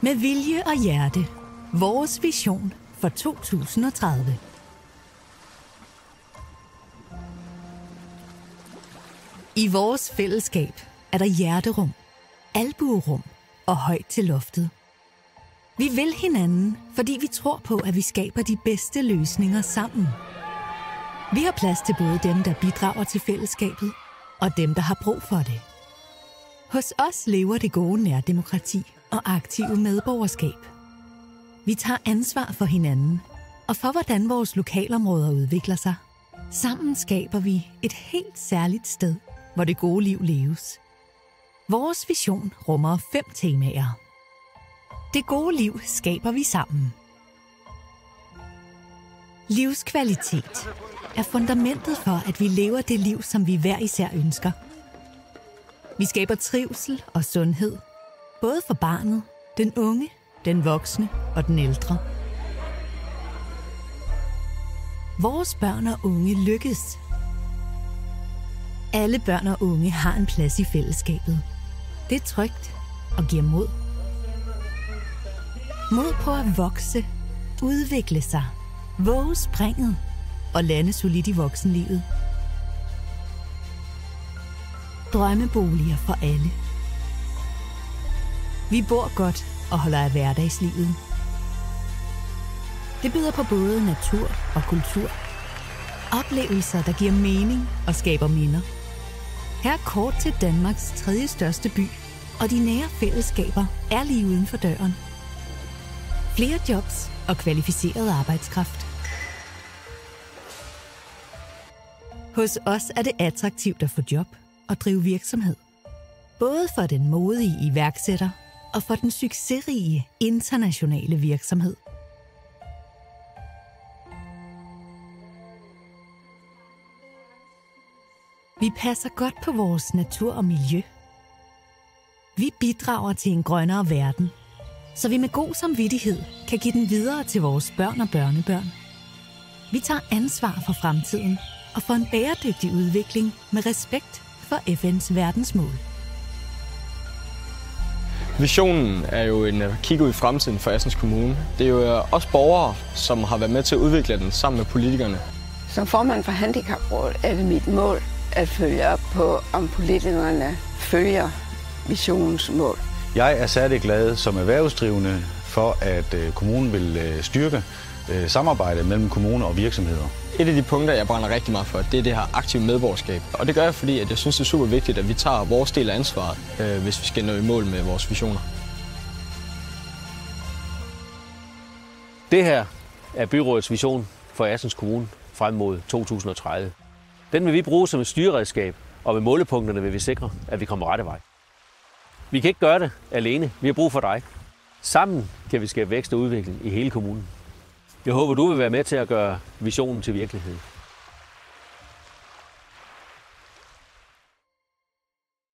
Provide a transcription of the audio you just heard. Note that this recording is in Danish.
Med vilje og hjerte. Vores vision for 2030. I vores fællesskab er der hjerterum, albuerum og højt til loftet. Vi vil hinanden, fordi vi tror på, at vi skaber de bedste løsninger sammen. Vi har plads til både dem, der bidrager til fællesskabet, og dem, der har brug for det. Hos os lever det gode nærdemokrati og aktive medborgerskab. Vi tager ansvar for hinanden og for, hvordan vores lokalområder udvikler sig. Sammen skaber vi et helt særligt sted, hvor det gode liv leves. Vores vision rummer 5 temaer. Det gode liv skaber vi sammen. Livskvalitet er fundamentet for, at vi lever det liv, som vi hver især ønsker. Vi skaber trivsel og sundhed, både for barnet, den unge, den voksne og den ældre. Vores børn og unge lykkes. Alle børn og unge har en plads i fællesskabet. Det er trygt og giver mod. Mod på at vokse, udvikle sig, våge springet og lande solidt i voksenlivet. Drømmeboliger for alle. Vi bor godt og holder af hverdagslivet. Det byder på både natur og kultur. Oplevelser, der giver mening og skaber minder. Her er kort til Danmarks 3. største by, og de nære fællesskaber er lige uden for døren. Flere jobs og kvalificeret arbejdskraft. Hos os er det attraktivt at få job og drive virksomhed. Både for den modige iværksætter og for den succesrige internationale virksomhed. Vi passer godt på vores natur og miljø. Vi bidrager til en grønnere verden, så vi med god samvittighed kan give den videre til vores børn og børnebørn. Vi tager ansvar for fremtiden og for en bæredygtig udvikling med respekt for FN's verdensmål. Visionen er jo en kig ud i fremtiden for Assens Kommune. Det er jo os borgere, som har været med til at udvikle den sammen med politikerne. Som formand for Handicaprådet er det mit mål at følge op på, om politikerne følger visionens mål. Jeg er særlig glad som erhvervsdrivende for, at kommunen vil styrke samarbejdet mellem kommuner og virksomheder. Et af de punkter, jeg brænder rigtig meget for, det er det her aktive medborgerskab. Og det gør jeg, fordi jeg synes, det er super vigtigt, at vi tager vores del af ansvaret, hvis vi skal nå i mål med vores visioner. Det her er byrådets vision for Assens Kommune frem mod 2030. Den vil vi bruge som et styreredskab, og med målepunkterne vil vi sikre, at vi kommer rette vej. Vi kan ikke gøre det alene. Vi har brug for dig. Sammen kan vi skabe vækst og udvikling i hele kommunen. Jeg håber, du vil være med til at gøre visionen til virkelighed.